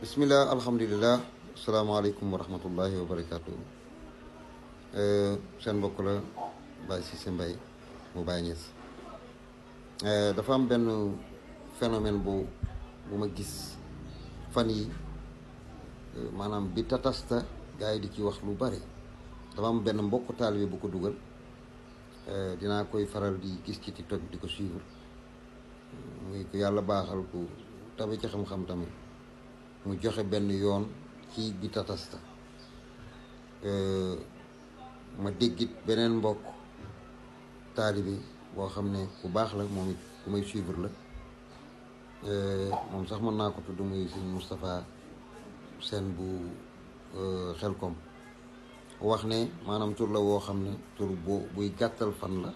bismillah alhamdulillah asalaamaaleykum wa rahmatullahi wa barakaatu. seen mbokk la Baye Cissé Mbaye mu Baye Niass. dafa am benn phénomène bu ma gis fan yi maanaam bi tatasta gars yi di ci wax lu bari. dafa am benn mbokk taalibe bu ko dugal dinaa koy faral di gis ci TikTok di ko suivre muy ko yàlla baaxal ko tabe ci xam-xam tamit mu joxe benn yoon ci bi tatasta ma déggit beneen mbokk taalibe boo xam ne ku baax la moom it ku may suivre la moom sax mën naa ko tudd muy sëñ Moustapha Sène bu Xelkom wax ne maanaam tur la woo xam ne tur buy gàttal fan la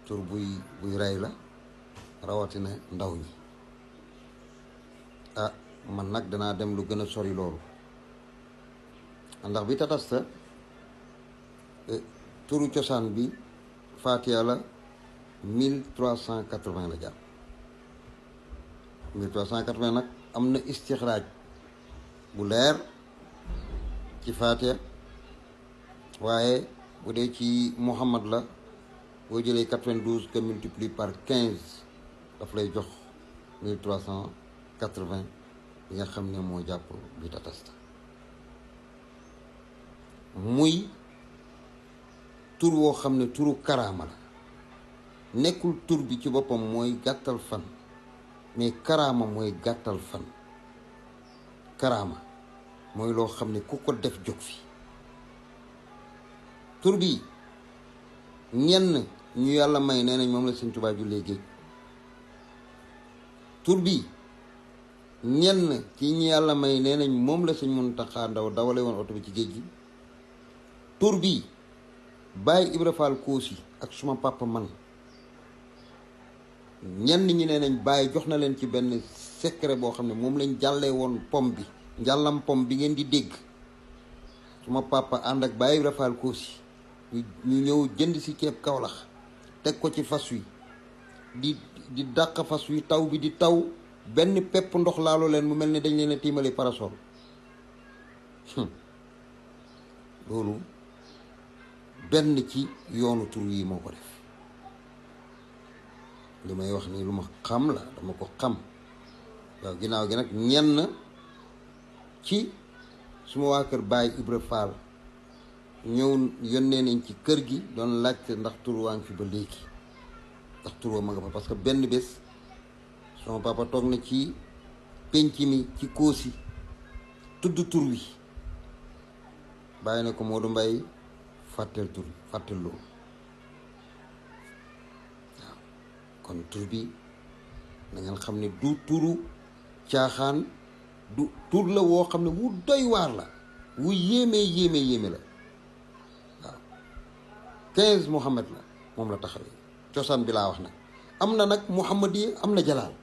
tur buy rey la rawatina ndaw ñi. Man nag danaa dem lu gën a sori loolu ndax bi tatasta turu cosaan bi Fatiha la 1380 la jàpp 1380 nag am na istixraaj bu leer ci Fatiha waaye bu dee ci Muhammad la boo jëlee 92 que multiplie par 15 daf lay jox 1380 bi nga xam ne moo jàpp bi tatasta muy tur woo xam ne turu karaama la nekkul tur bi ci boppam mooy gàttal fan mais karaama mooy gàttal fan. karaama mooy loo xam ne ku ko def jóg fi. tur bi ñenn ñu yàlla may nee nañ moom la Sëñ Tuubaa jullee géej. tur bi ñenn ci ñi yàlla may nee nañ moom la Sëñ Muntaxa Ndaw dawale woon oto bi ci géej gi. tur bi Baye Ibra Fall Koosi ak suma papa man ñenn ñi nee nañ Baye jox na leen ci benn secret boo xam ne moom lañ jàllee woon pom bi njàllam pom bi ngeen di dégg. suma papa ànd ak Baye Ibra Fall Koosi ñu ñëw jënd si ceeb Kawlax teg ko ci fas wi di dàq fas wi taw bi di taw benn pepp ndox laaloo leen mu mel ni dañ leen a tiimali parasol. loolu benn ci yoonu tur yi moo ko def. li may wax nii lu ma xam la dama ko xam waaw ginnaaw gi nag ñenn ci suma waa kër Baye Ibra Fall ñëw yónnee nañ ci kër gi doon laajte ndax tur waa ngi fi ba léegi ndax tur waa ma nga fa parce que benn bés sama papa toog na ci penc mi ci Koosi tudd tur wi bàyyi na ko Modou Mbaye fàtteel tur fàtteel loolu waaw kon tur bi na ngeen xam ne du turu caaxaan du tur la woo xam ne wu doy waar la wu yéeme la waaw 15 Muhammad la moom la taxawee cosaan bi laa wax nag am na nag Muhammad yi am na jalaal